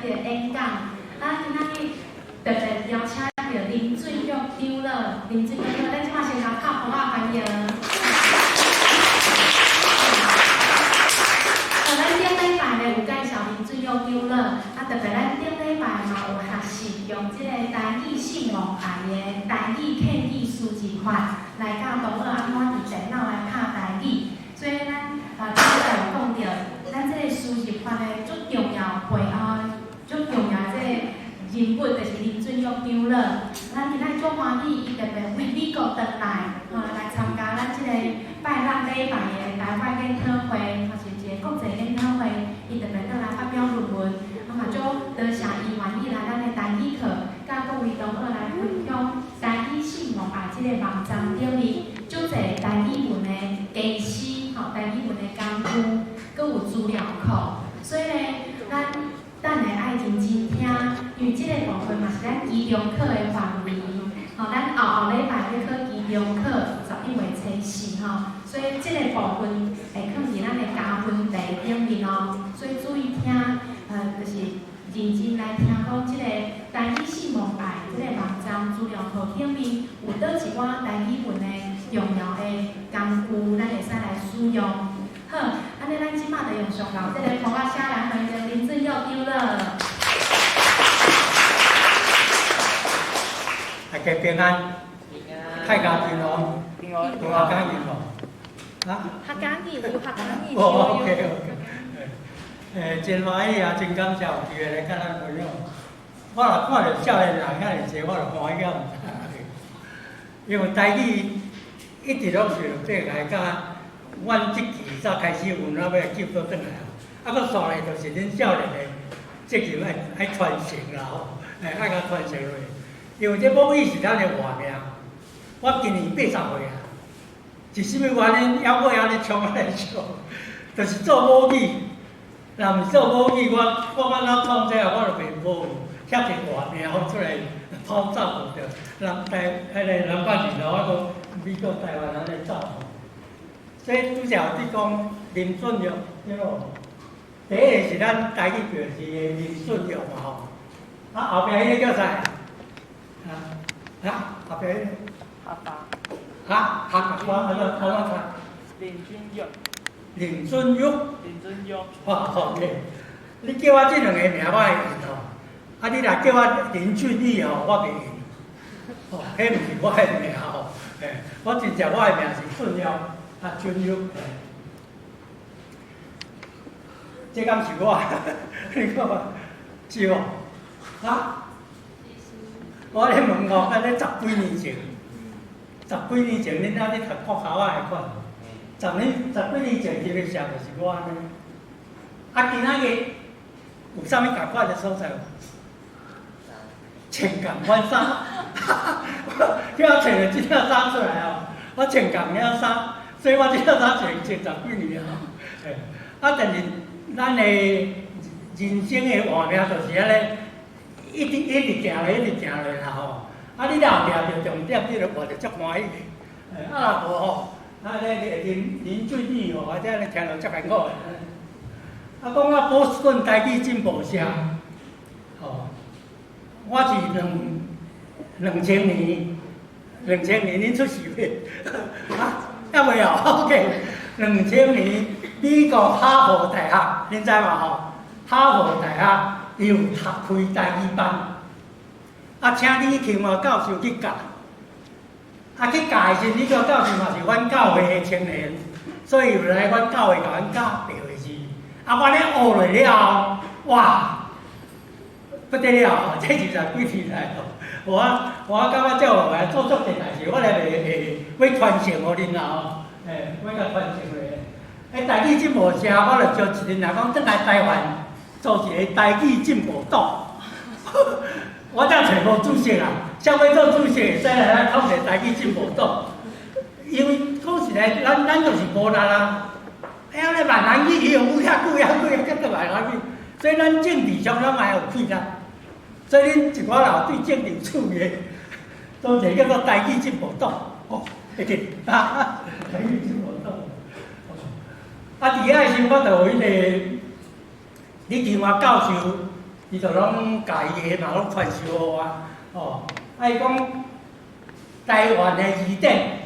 个演讲，今仔日特别邀请到林俊玉长老，咱即马先甲拍鼓啊欢迎。咱顶礼拜咧有介绍林俊玉长老，特别咱顶礼拜嘛有学习用即个台语姓王牌的台语客语书字法来教同学安怎伫电脑来拍台语，所以咱今日有讲到，咱即个书字法的最重要背后最重要即个人物就是林俊玉长老。咱今仔足欢喜，伊特别为美国回来，来参加咱即个拜六礼拜的台湾研讨会，或是一个国际研讨会，伊特别倒来发表论文，嘛足多谢伊愿意来咱的台语课，甲各位同学来分享台语姓王牌即个网站顶面足侪台语文的假诗，台语文的工具，阁有资料库，所以咧，咱等下爱认真听，因为即个部分嘛是咱期中考的范围。咱后礼拜要考期中考，11月初4所以即个部分会放伫咱的加分题顶面哦。所以注意听，就是认真来听讲即个台语姓王牌即个网站资料库顶面有倒一寡台语文的重要的工具，咱会使来使用。好，安尼咱即马就用上头即个方法写来欢迎林俊玉长老。大家平安，大家平安，平安感恩哦。客家语有客家语。OK。真欢喜啊，真感谢有机会来甲咱分享。我若看到少年人遐尔济，我就欢喜啊！因为台语一直拢是这个甲阮即期早开始有哪要救倒转来啊，搁续来就是恁少年的责任爱传承啦吼，爱甲传承落去。因为这母语是咱的活命，我今年80岁啊，是啥物原因还我安尼冲啊来笑？就是做母语，若毋是做母语，我哪创这我就袂无遐济活命，我出来跑照顾着南半球，我讲美国、台湾安尼走。所以拄则有伫讲林顺玉，对无？第一个是咱台语叫是林顺玉嘛吼，后壁迄个叫啥？后壁迄个？阿爸。安怎看？林俊玉。林俊玉。林俊玉。OK。你叫我这两个名我会用吼，你若叫我林俊义吼，我袂用。迄毋是我的名吼，我真正我的名是顺玉，俊玉。这敢是我？你看是无？我咧问哦，咧10几年前，10几年前恁仔咧读国校啊会款，10几年前迄个时候就是我安尼。今仔日有啥物共款的所在无？穿共款衫，叫我穿了这件衫出来哦，我穿共领衫，所以我这件衫穿10几年啊。但是咱的人生的活命就是安尼。一直行落啦吼，你若有抓着重点，你就活着足欢喜。若无吼，林俊义吼，我这听着足艰苦的。讲我波士顿台语进步社，吼，我是2000年恁出世未？还未有 ，OK。2000年美国哈佛大学，恁知嘛吼？哈佛大学。伊有开台语班，请李庆华教授去教。去教的时候，李庆华教授嘛是阮教会的青年，所以有来阮教会甲阮教白话字。我咧学落了后，哇，不得了！这20几年来咯，我感觉照来做足侪代志，我来要传承互恁啦吼，要甲传承落。台语进步社，我就招一个人讲转来台湾。做一个台语进步党，我才找无主席啊！想要做主席，会使来咱创一个台语进步党。因为讲实在，咱就是无力啊！安尼闽南语伊用有遐久，甲到闽南语，所以咱政治上咱嘛有气力。所以恁一寡人对政治有趣的，做一个叫做台语进步党，会记台语进步党。伫遐时，我就有迄个。李庆华教授伊就拢家己个嘛拢传授互我，哦，伊讲台湾的字典，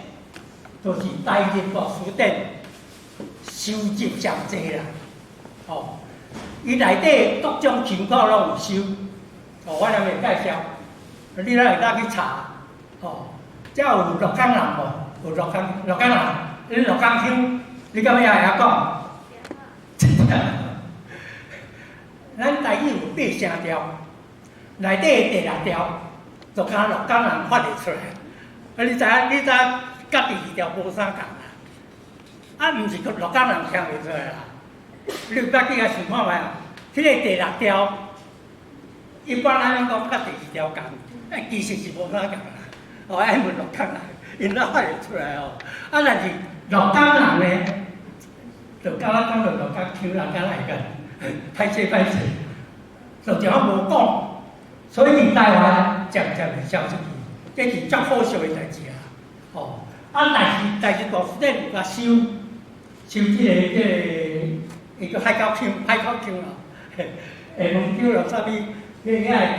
就是台日读书典收集上济啦，哦，伊内底各种情况拢有收，哦，我来袂介绍，你咱会当去查，哦，遮有洛江人无？有洛江人，你洛江腔，你敢要会晓讲？咱台语有8声调，内底第6条就靠洛江人发得出来。啊，你知家己2条无啥共啦，啊，毋是洛江人听袂出来啦。你有家己甲想看觅啊？迄个第6条，一般咱拢讲甲第2条共，其实是无啥共啦。哦，爱问洛江人，因哪发得出来哦？啊，但是洛江人呢，就敢若讲到洛江腔，人敢来个。歹势，就只好无讲，所以伫台湾渐渐会消失去，这是足可惜的代志啊！哦，啊，但是大书店有甲收迄个海口腔啊，下门口落啥物，遐个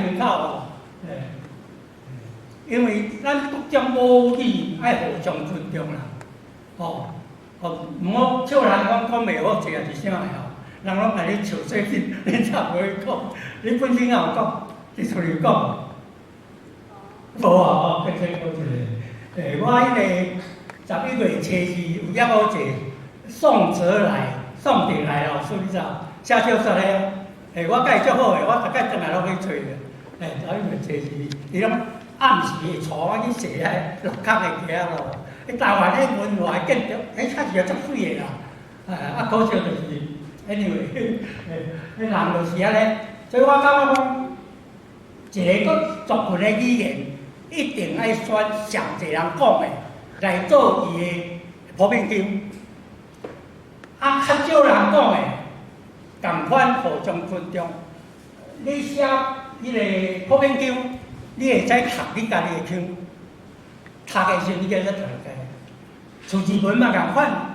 门口哦，因为咱各种母语爱互相尊重啦，哦，毋好笑人讲袂好，这也是啥个哦。人拢甲你笑细品，你才袂讲。你本身也有讲，你出嚟讲，无啊，哦，跟这讲一个，我迄个11月初2有遐好济宋哲来老师，你知道？写小说嘞，我甲伊足好诶，我逐摆转来拢去找伊。11月初2，伊拢暗时会带我去坐迄洛江诶街咯。台湾迄文化建筑，确实足水诶啦。啊，可惜就是。anyway， 人就是安尼，所以我感觉讲，一个族群的语言，一定爱选上侪人讲的来做伊的普遍腔。啊，较少人讲的，共款互相尊重。你写迄个普遍腔，你会使读你家己的腔，读的时候你才识读个。厝字文嘛共款。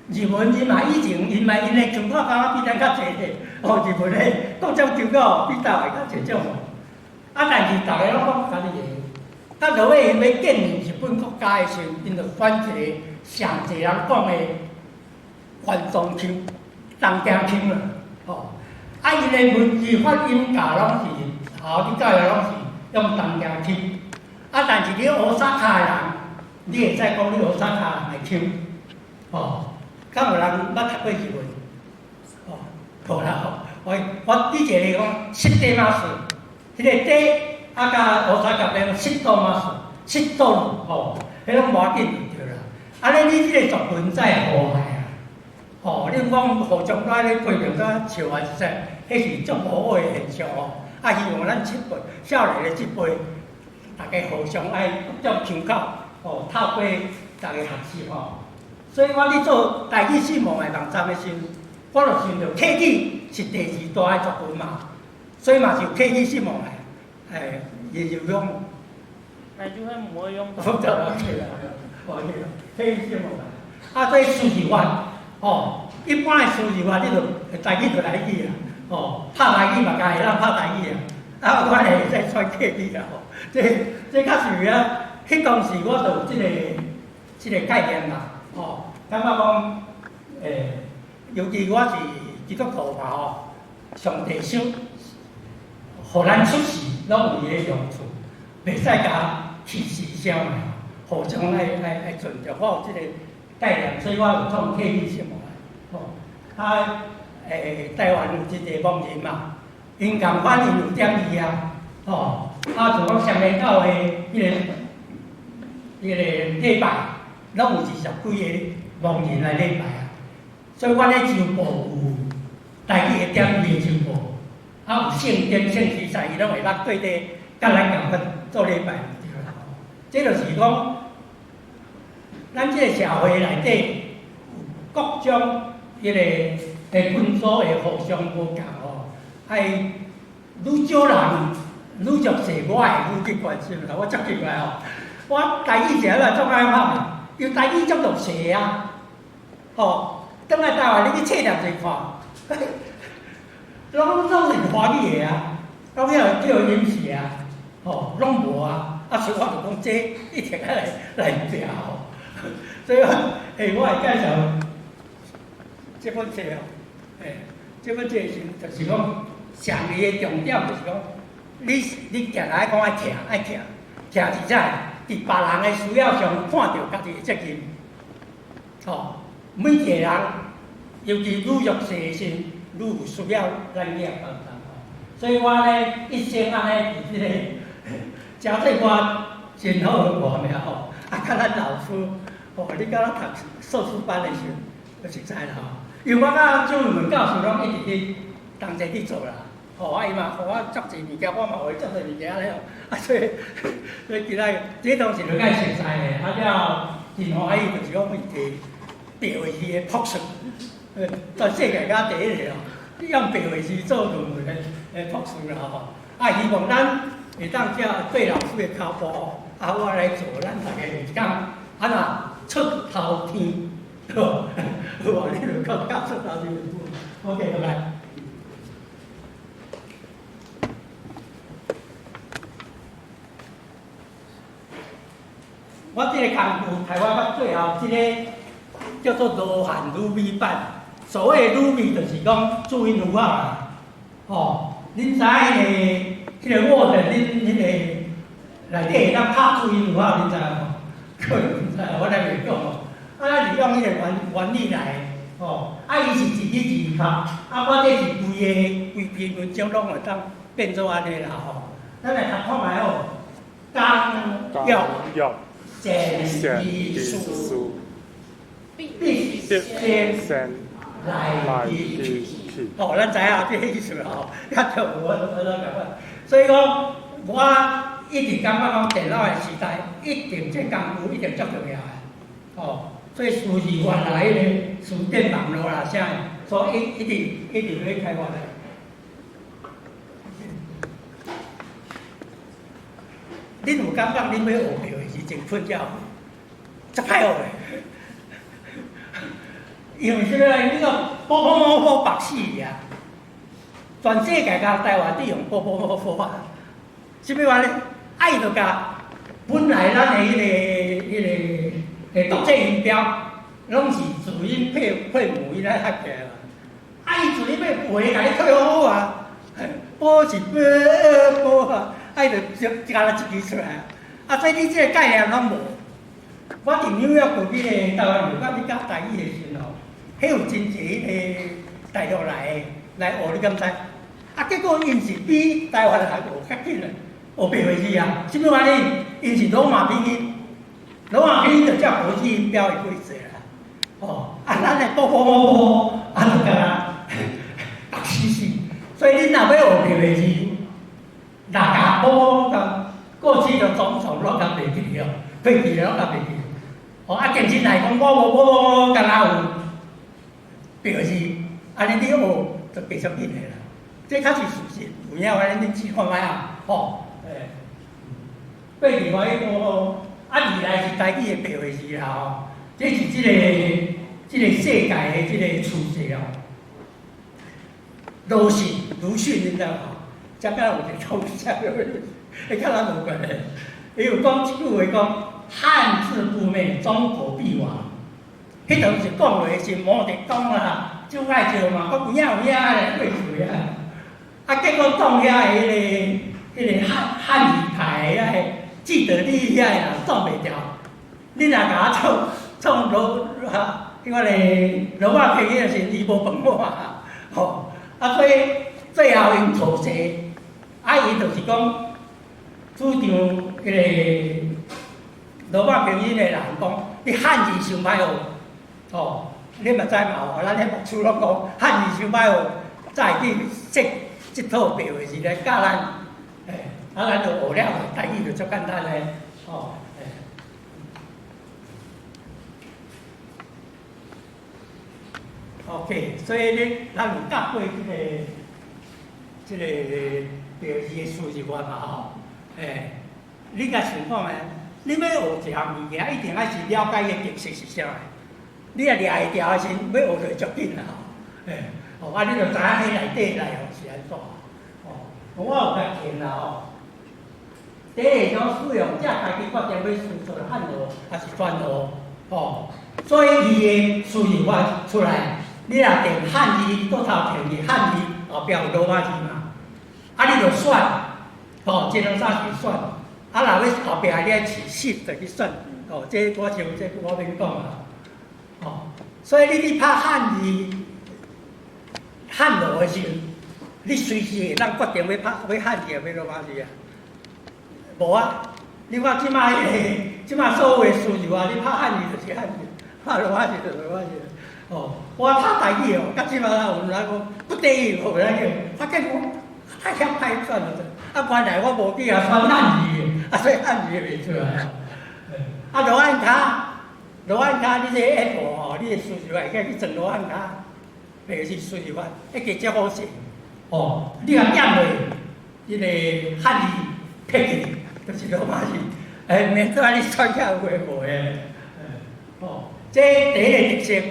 日文伊嘛以前因的腔口敢若比咱较济咧，哦，日文咧各种腔口比台湾较济种。啊，但是逐个拢讲家己个。啊，落尾因要建立日本国家的时候，因就选一个上济人讲的原装腔、东京腔啦，哦。啊，因的文字发音教拢是后你教育拢是用东京腔。啊，但是你乌萨卡的人，你会使讲你乌萨卡人的腔，哦。敢有人捌读过日文？哦，无啦。我以前咧讲湿地马术，迄个地啊，甲乌萨甲边湿度马术，湿度哦，迄拢无要紧就对啦。啊，你即个族群才会和谐啊。哦，你讲互相在咧批评在笑啊一说，迄是足无好诶现象哦。啊，希望咱这辈少年诶这辈，大家互相爱各种腔口哦，透过大家学习吼。所以我咧做台语新闻的网站的时候，我就想到客语是第2大的族群嘛，所以嘛是有客语新闻的，也有用。那就会唔会用到。复杂啦，客语新闻啊，所以数字法，哦，一般的数字法你就台语就来去啊，哦，拍台语嘛，家会当拍台语啊，啊，我会使选客语啊，哦，这较是啊，迄当时我就有即个概念嘛。哦，感觉讲，尤其我是基督徒嘛吼，上帝手，互咱出世拢有伊个用处，袂使甲歧视啥物，互相爱尊重。我有即个概念，所以我有创客语新闻。哦，啊，台湾有一个牧人嘛，因共款因有点字啊，哦，啊，就讲上面到的迄个礼拜。拢有20几个牧人来礼拜啊，所以阮咧周报有台语的点字的周报，啊有圣经、圣诗赛，伊拢会捌对底，甲咱共款做礼拜对啦。这就是讲，咱这个社会内底各种迄个群组会互相无共吼，爱愈少人愈弱势，我会愈去关心啦。我足奇怪吼，我台语写了足爱拍。因台语足弱势啊，哦，倒来台湾你去册念一看，拢是华语的啊，到遐叫饮食啊，拢无啊，所以我就讲这一定要来调。所以我会介绍这本册这本册就是讲上面的重点就是讲，你行来讲爱听，而且伫别人的需要上看到家己的责任。每一个人，尤其愈弱势先，愈有需要咱业帮助。所以我咧一生安尼伫即个，真说我真好的外面甲咱老师，你敢若读硕士班的时候，就知啦因为我甲主任教授拢一直去同齐去做啦。伊嘛，互我足侪物件，我嘛有足侪物件咧所以今仔这当时就该熟悉的，了真欢喜，就是讲伊摕白话字的朴素，全世界甲第一个用白话字做论文的朴素啦希望咱会当遮对老师的脚步我来做，咱大家就是讲出头天，你就讲出头天，OK， 拜拜。我这个工具开发到最后，这个叫做罗汉乳米版。所谓乳米，就是讲注音符号啦。恁知迄个 Word， 恁个内底会当拍注音符号，恁知无？可能唔知，我来袂讲咱是用迄个原理来伊是字字字卡，我这是规篇文章拢会当变做安尼啦咱来读看卖刚要。见艺术，必先来地气。咱知影这意思较跳舞所以讲，我一直感觉讲电脑的时代，一定这功夫一定足重要的。所以数字原来迄个数电网络啦啥，所以一直要开发的。恁有感觉恁要学着的时阵困觉，足歹学的。因为即个你个补白死呀！全世界甲台湾只用补啊！啥物话咧？爱就甲本来咱的迄个读册音标，拢是注音配母音来合起来嘛。伊注音要背，甲你配好啊！补是补啊！就加了一支出来，所以你这个概念拢无。我伫纽约过去个台湾有甲你教台语的时候，迄有真侪迄个大陆来学，你敢知？结果因是比台湾人学较紧嘞，学白话字啊。啥物原因？因是罗马拼音，罗马拼音就叫国际音标的规则啦。咱来补，就甲读死。所以恁若要学白话字，大家补过去就总拢甲袂记了，过去拢甲袂记。健身来讲，我敢若有白话字，安尼你学就继续紧的啦。这确是事实，有影安尼恁试看卖啊，过去我未来是台语的白话字啦这是这个世界的这个趋势鲁迅，你知道才敢有一个讲啥会较咱无关的。伊有讲一句话讲：汉字不灭，中国必亡。迄阵是讲落是无得讲啦，就爱笑嘛，讲有影来过嘴结果讲遐迄个汉语牌遐既得利益遐人挡袂掉。你若甲我创迄个罗马拼音是伊无饭碗所以最后因妥协。伊就是讲，主张迄个罗马拼音的人讲，你汉字伤歹学，你嘛知嘛？咱迄牧师拢讲，汉字伤歹学，才会去设即套白话字来教咱，咱就学了，台语就足简单嘞，OK， 所以咧，咱有教过即个白字的数字法嘛你甲想看觅，你要学一项物件，一定爱是了解伊定式是啥个。你若掠会调的时，要学就足紧啦你就知影迄内底内容是安怎我有甲听啦吼。第一种使用者家己决定要输出汉语还是全语，哦，所以伊的输入法出来，你若定汉字倒头填去汉字后壁有罗马字嘛，啊你就选，哦，这两三字选，啊若要后壁你爱试10就去选，哦，这我像这我免讲啦，哦，所以你拍汉字汉语的时候，你随时会当决定要汉字要罗马字啊。无啊！你看即摆即摆所有的输入啊，你拍汉字就是汉字，拍罗马字就是罗马字。哦，我拍台语哦，到即摆有人讲不得已，有人叫，我见我太晓歹转了，啊，原来我无记啊，选汉字的，啊，所以汉字袂出来。啊，罗汉卡，你这 app 哦，你的输入会去装罗汉卡，袂是输入法，一个足好势。哦，你若点落迄个汉字撇去。就是罗马字，免做安尼选起来有诶无诶，哦，这第一个特色，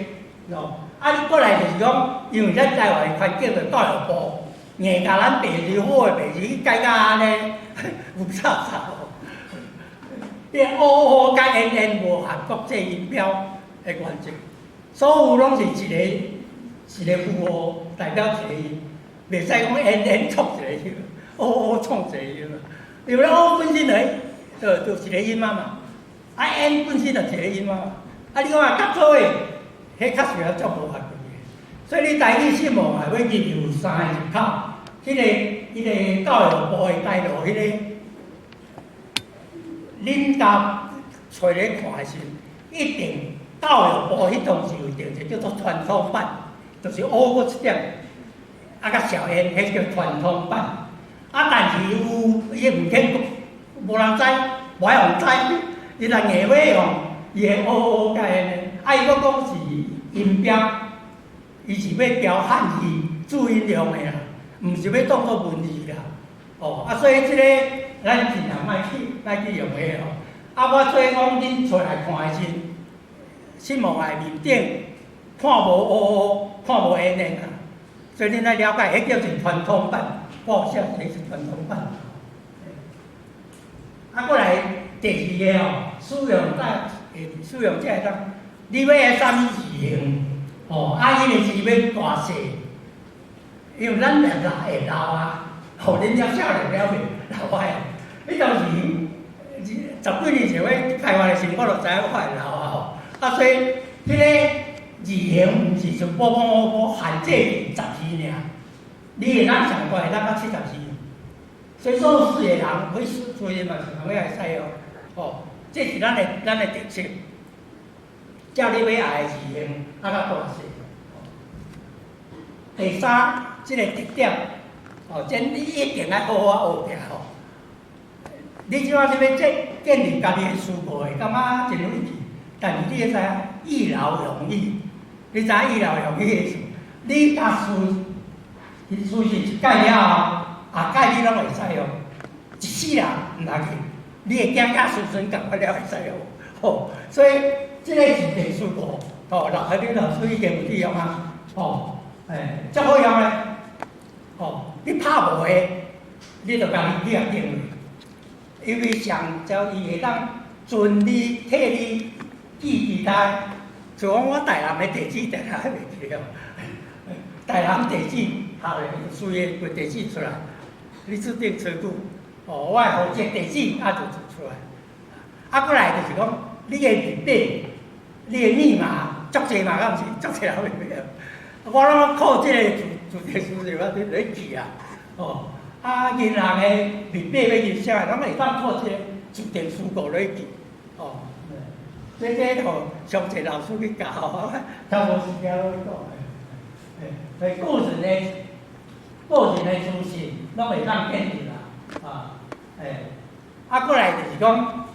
哦，啊，你过来就是讲，因为咱台湾环境着教育部，硬甲咱白字好诶白字去改甲安尼有差哦，你乌甲N 无合国际音标诶原则，所有拢是一个符号代表一个音，袂使讲 N 创一个音，乌创一个音。因为O本身就一个音嘛，啊 N 本身就一个音嘛，啊你看甲做诶，迄确实足无法度诶。所以你台语新闻也要记住3个入口，迄个教育部诶带路，迄个恁家找咧看诶时，一定教育部迄当时有定一个叫做传统版，就是O个一点，啊甲小 N 迄叫传统版。啊，但是有伊物件无人知，无人知，伊若硬要用，伊会乌甲安啊，伊佫讲是音标，伊是要标汉字注音用的啦，毋是要当作文字啦。哦，啊，所以即个咱尽量莫去用的哦。啊，我做讲恁出来看的时，新闻的面顶看无乌，看无 N 啊，所以恁来了解，迄叫做传统版。报销才是传统版。啊，过来第二个哦，使用者当，你要会啥物字形？哦，啊，伊个字要大细，因为咱会老啊，互恁了少年了袂老坏。你当时10几年前我开发的时，我就知影我会老啊吼。啊，所以迄个字形毋是像波限制12字尔。你会当上悬会当到70字，所以说4个人可以做嘢嘛，是同样会使哦。哦，这是咱的特色，照你要爱的字形，啊较大细。第3，这个特点，哦，这你一定要好好学起来哦。你即摆要建立家己的思考，会感觉真容易，但是你要知影一劳永逸。你知影一劳永逸的意思？你甲伊书是一改了后，下改你拢会使用，一世人毋要紧，你会囝仔孙孙共款了会使用，吼。所以这个是特殊课，哦，你老师已经有利用啊，哦，足好用咧，哦，你拍无的，你就家己定定，因为上朝伊会当准你替你记其他，像我台南的地址，定下袂记了，台南地址。下咧输个个地址出来，你指定车库，哦，我会负责地址，就出来。啊，过来就是讲，你个密码，你个密码，足济嘛，敢毋是？足济人会晓。我拢靠即个自己输入法咧记啊，哦，啊，银行的密码要入啥，咱会当靠即个自定输入咧记，哦，这互上济老师去教，差无时间落去讲。所以个人的自信，拢会当建立啦，啊，过来就是讲，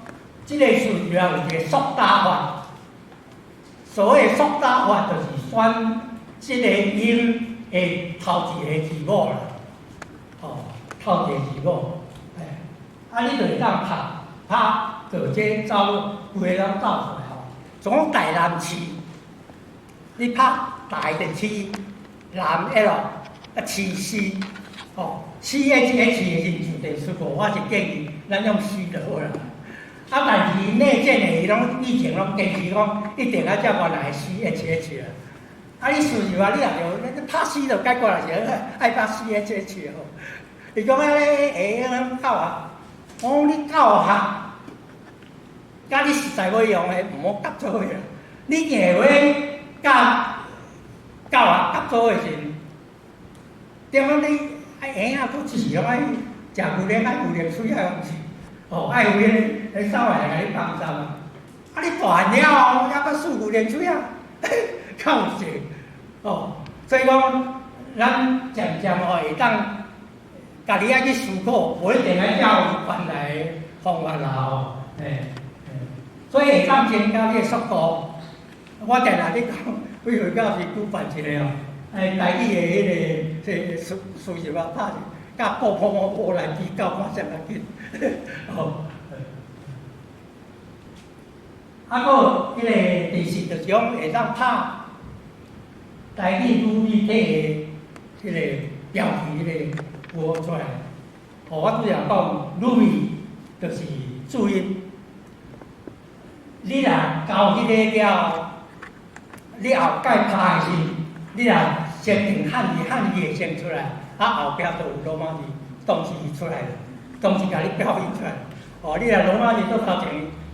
这个输入啊有一个缩打法，所谓缩打法就是选这个音的头一个字母啦，哦，头一个字母，啊，你就会当拍，就这走，规个人走出来吼。从台南市，你拍大的市，南 L。市，哦，市 CHH 的人就地出国，我是建议咱用虚就好啦。啊，但是内建的伊拢以前拢坚持讲一定要照原来的 CHH 啊。啊，你事实话，你也着拍死就改过来是爱拍 CHH 吼。伊讲啊咧，教啊，我讲你教学，甲你实在要用的，毋好夹做伙啦。你硬要甲教学夹做伙时，点解你爱啊？佫一时拢爱食牛奶，爱牛奶水啊，毋是？哦，爱有迄稍微来甲你放松啊。啊，你大汉了，还佫输牛奶水啊？较有势。哦，所以讲，咱渐渐吼会当。家己爱去思考，无一定爱照原来的方法啦吼，所以会当增加你的速度。我定来你讲，委员教是举办一个哦，台语的迄个输入啊，拍甲波来比较，看啥物紧。哦，啊，佫迄个第四就是讲会当拍台语语体的迄个标题迄个。播出来，我拄则讲，语就是注音。你若交迄个了，你后盖拍的时，你若先定汉语会先出来，啊后壁就有罗马字动词出来了，动词甲你表现出来。哦，你若罗马字做头前，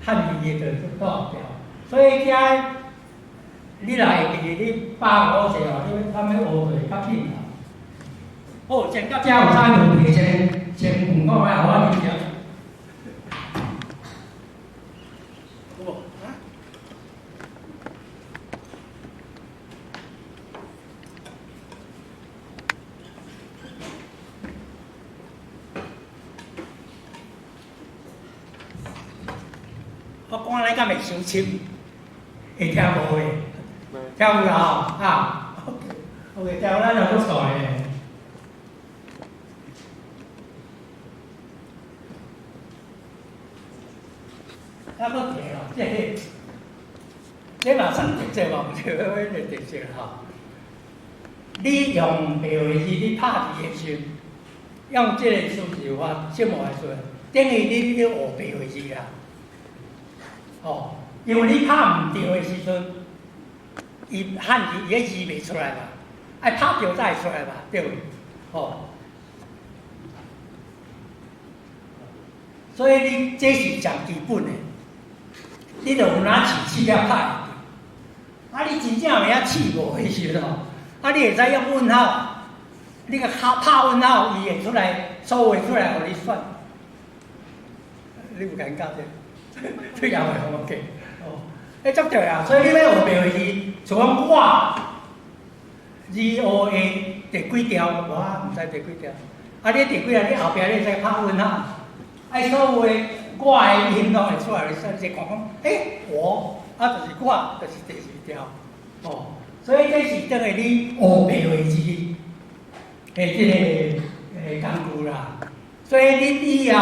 汉语的就做后壁。所以遮你若会记你把握者哦，你他们学会较紧。好，先到遮有啥问题先问我来，互我理解。有无？啊？我讲安尼敢袂伤深，会听无诶？听有啦啊 ，OK， 听咱就不错诶。啊，佫提哦，这嘛算特色嘛，毋是迄个特色吼。你用白话字，你拍字的时，用这个数字法怎么来说？等于你学白话字啦。哦，因为你拍毋对的时阵，伊汉字伊个字袂出来嘛，爱拍对才会出来嘛，对不？哦。所以你这是上基本的。你著有哪试了拍，啊！你真正有影试无的时候，啊！你会使用问号，你个拍问号，伊会出来，数会出来，互你选。你有感觉这？这也会好 OK 哦，迄足对啊！所以你要学白话字，像讲我字 O A 第几条，我毋知第几条。啊！你第几条，你后壁你会使拍问号，爱所有的。我的音拢会出来，你看讲，我就是我，就是第四条，哦，所以这是等于你学白话字的这个工具啦。所以你以后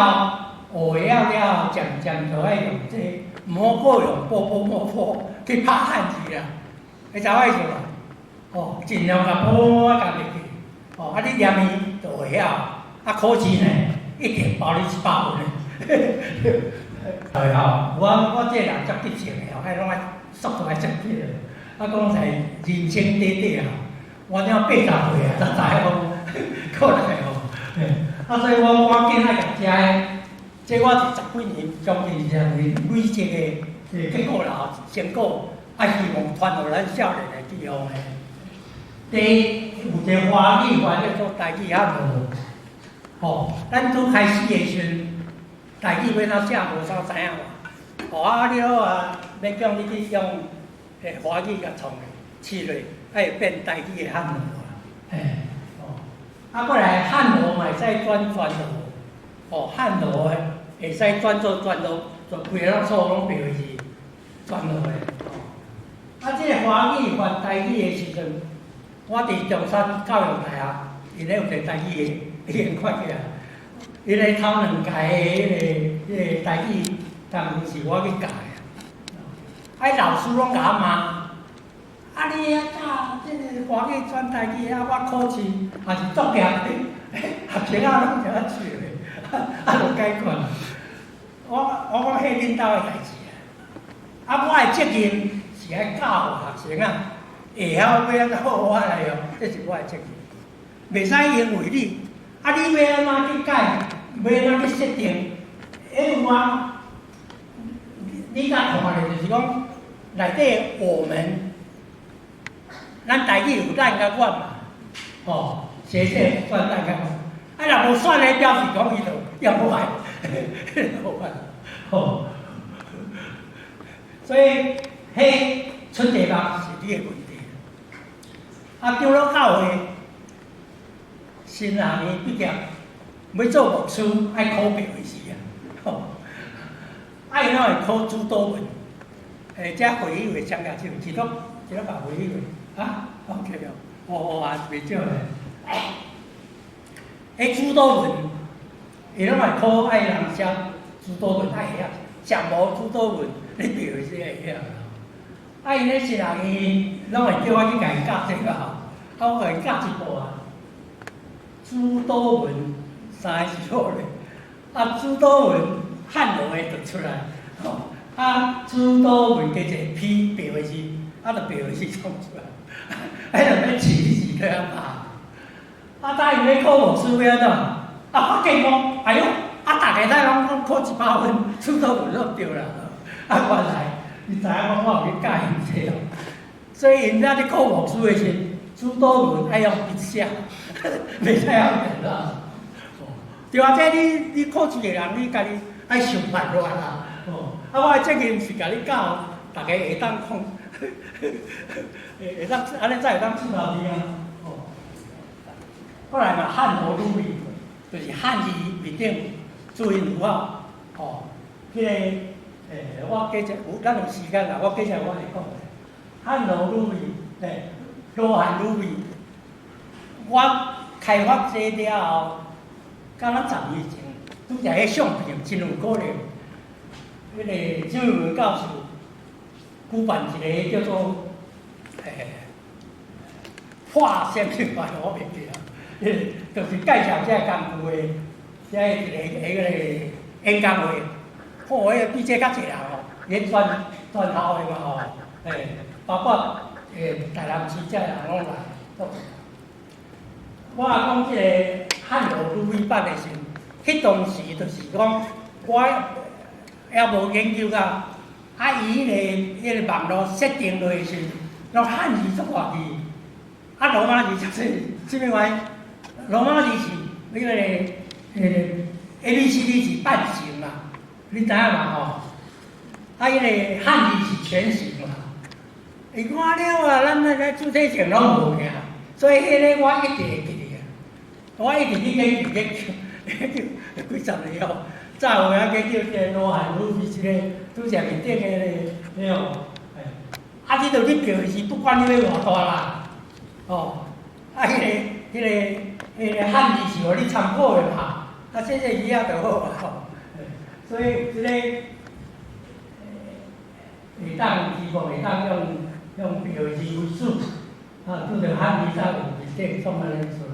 学了，渐渐就爱用这，唔好用波去拍汉字啦，你知我意思嘛？哦，尽量甲波甲入去，哦，啊你念伊就会晓，啊考试呢一定包你100分的。对吼，我这人足激情的吼，迄拢爱速度爱足快的。啊，讲在人生短短啊，我怎80岁啊，才知讲过来吼。啊，所以我赶紧爱甲这我是10几年，将近20年累积的结果啦，成果，啊，希望传互咱少年的地方的。第一，有一个华语叫做台语汉无，吼，咱拄开始的时阵。台语要怎写无啥知影哇？哦啊，你好啊，要叫你去用华语甲创试落，爱变台语的汉语啊。啊，过来汉罗嘛会使转罗，哦，汉罗会使转做，就规个所拢白话字转落来。啊，这个华语翻台语的时阵，我伫中山教育大学，因咧有一个台语的研看起来。因个头2届的迄个台语，当时是我去教的，老师拢甲我骂，啊你啊教这个华语转台语啊，我考试也是作业的，学生拢就去咧，就解决。我讲迄领导的代志啊，我的责任是爱教学生啊，会晓要安怎好法来用，这是我的责任。袂使因为你要安怎去改，要安怎去设定，有啊，你甲看咧，就是讲内底我们，咱台语有咱甲阮嘛，写算咱甲阮。若无选咧，表示讲伊就也无爱，无法。所以，迄出题目是你的问题。长老教会新学年毕业，要做牧师，爱考白话字啊，因会考主导文，这会议会参加就一个把会议会啊，OK 了，袂少咧。主导文，伊拢会考爱人写主导文爱晓，上无主导文。你白话字会晓，因咧新学年拢会叫我去甲伊教这个我甲伊教一步啊。主导文3个字好咧，主导文汉罗的就出来，主导文加一个批白话字，就白话字创出来，就要字都要打。当伊要考牧师要安怎？发现讲，哎哟，大家拢考100分，主导文就对啦。原来你知影讲我有去教因这所以因在考牧师的时，主导文爱用笔写，袂使用电脑。对啊，这你考试的人，你家己爱想办法啦。我的责任是甲你教，大家会当讲，会当安尼才会当出头题啊。后来嘛，汉罗鲁语就是汉字面顶注音符号，迄个我加只有咱有时间啦，我加只我会讲。汉罗鲁语，罗汉鲁语，我开发这了后，敢若10年前，拄则迄相片真有可能。迄个周文教授举办一个叫做画什么话，我袂记啊。就是介绍这工具的，这一个演讲会，迄比这较济人连全校的嘛包括台南市这人拢来。我讲这个汉罗鲁语版的时，迄当时就是讲我还无研究到，伊迄个网络设定落去时，用汉字做外字，罗马字就是什么玩意？罗马字是那个ABCD 是半形嘛，你知影嘛迄个汉字是全形嘛。伊看了咱那个注册证拢无个，所以迄个我一直会记得，我一直去研究几十年早有影研究这罗汉鲁语，这个拄则面顶个你着去标是不管你要偌大啦，迄个汉字是互你参考的嘛，这字仔就好所以这个会当希望会当用标字为主，拄着汉字才有面顶创安尼出来。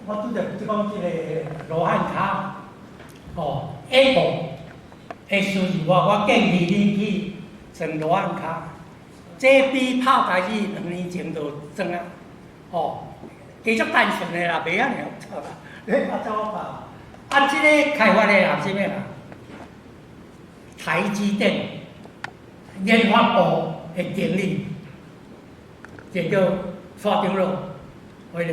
我拄着即讲即个罗汉卡，Apple 的数字我建议你去装罗汉卡，这比拍台语2年前就装啊，其实单纯的啦，袂遐尔复杂啦，你拍怎我拍？即个开发的人是咩啦？台积电研发部的经理，这叫蔡长老，迄个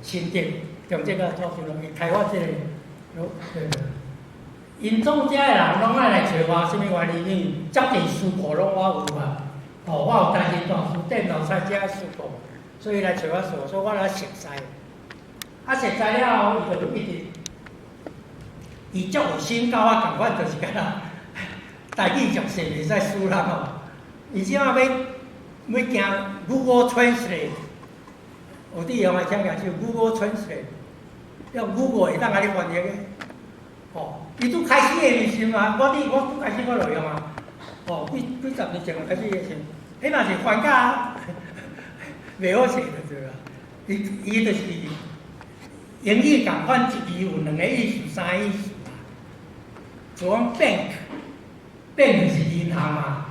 新店从这个做长老，伊开发这个，因总遮的人拢爱来找我，什么原因？接地书库拢我有啊，我有担心大书电脑才遮书库，所以来找我说，所以我来熟悉。熟悉了后，伊就一直，伊足有心教我共款，就是干那台语俗势袂使输人伊即马要行 Google Translate。有弟用来听下就 Google Translate， 用 Google 会当甲你翻译的。伊拄开始的时嘛，我拄开始我就用啊，哦，几十年前开始写，迄嘛是翻甲袂好写的对啦。伊就是英语共款，一字有两个意思、三个意思嘛。就讲 bank 是银行嘛，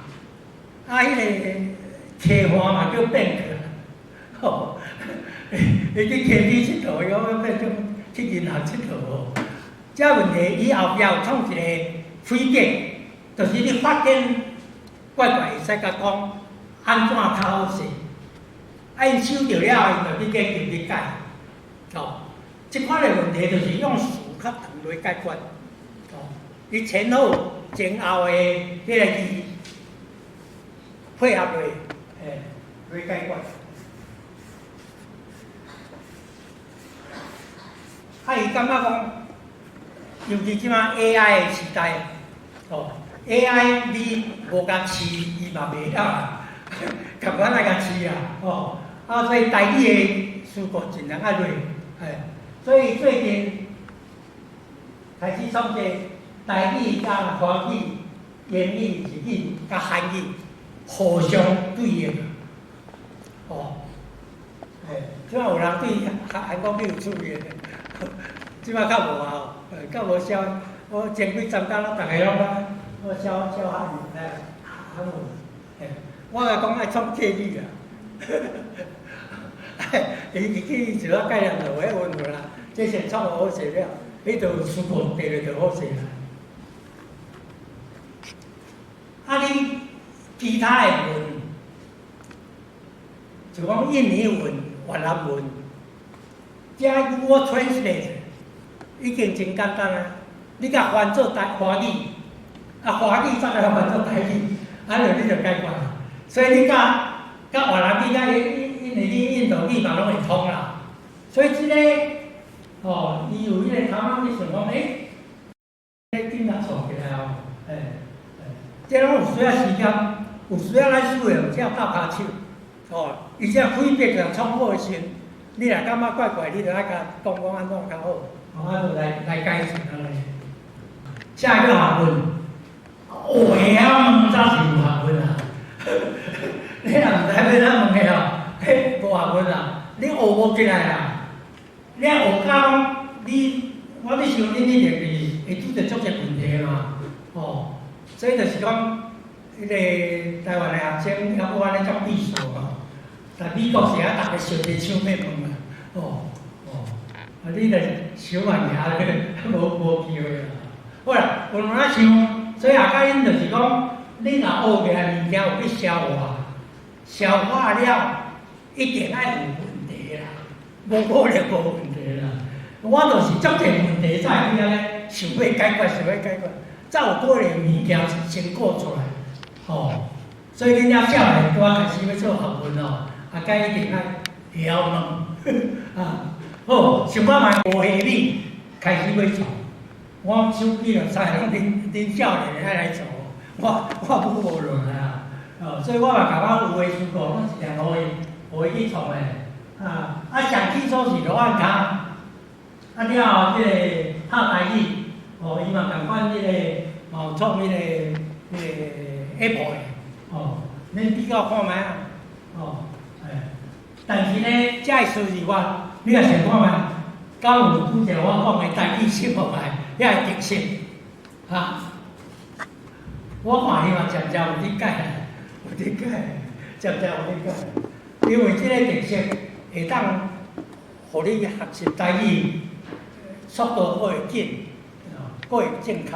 啊，迄个客户嘛叫 bank， 吼，你去客机佚佗，要变做去银行佚佗哦。这问题伊后壁有创一个推荐，就是你发现怪怪，会使甲讲安怎较好势。因收到了，伊就去解决去解。哦，即款的问题就是用词较长来解决。哦，伊前后的迄个字配合落，来解决。伊感觉讲，尤其即马 AI 的时代，哦 ，AI 你无甲饲，伊嘛袂晓啦，共款来甲饲啦，哦。所以台语的思考尽量爱累，所以最近开始创个台语甲华语、英语、日语甲韩语互相对应，即摆有人对韩国语有注意，即摆较无啊，较无消，我前几站工，大家拢我消韩语，韩文，我来讲爱创客语啊。伊去就要概念就迄温度啦，这先创好势了，迄就思考地咧就好势啦。你其他的文，就讲印尼文、越南文，这我 translate 已经真简单啊。你甲翻做华语，华语再甲翻做台语，你就解决啦。所以你甲越南语、甲印度语嘛拢会通啦，所以即个伊有迄个头仔去想讲，紧甲创起来哦，即拢有需要时间，有需要来使用，才有斗骹手，伊只分别个创好先，你若感觉怪怪，你就爱甲讲安怎较好，就来改善安尼。下一个学问，学会晓问才是有学问啊，你若毋知要怎问个哦。无学问啦，你学无起来啦。你学到我咧想你一定会拄着足侪问题嘛，所以就是讲，迄个台湾的学生要我咧做秘书嘛，但美国是大家相互抢要问嘛，你著小慢下咧，无机会啦。好啦，有人仔想，所以下甲因就是讲，你若学起来物件有去消化了。一定爱有问题啦，无可能无问题啦。我就是足侪问题才会咧想要解决，才有可能物件成果出来。所以恁遐少年拄开始要做学问甲一定爱会晓问好，想办法学下米开始要做。我手机就知影恁少年爱来做，我无落来啊。所以我嘛甲我有诶思考，我尽量互伊。去创诶，上基础是罗汉卡，了后即个拍台语，伊嘛共款即个创迄个Apple 诶，恁比较看觅啊，但是呢，这数字你也想看觅，敢有拄着我讲诶台语写落来，遐个特色，我看伊嘛渐渐有理解，渐渐有理解。因为即个特色会当，互你学习台语速度佫会紧，佫会正确。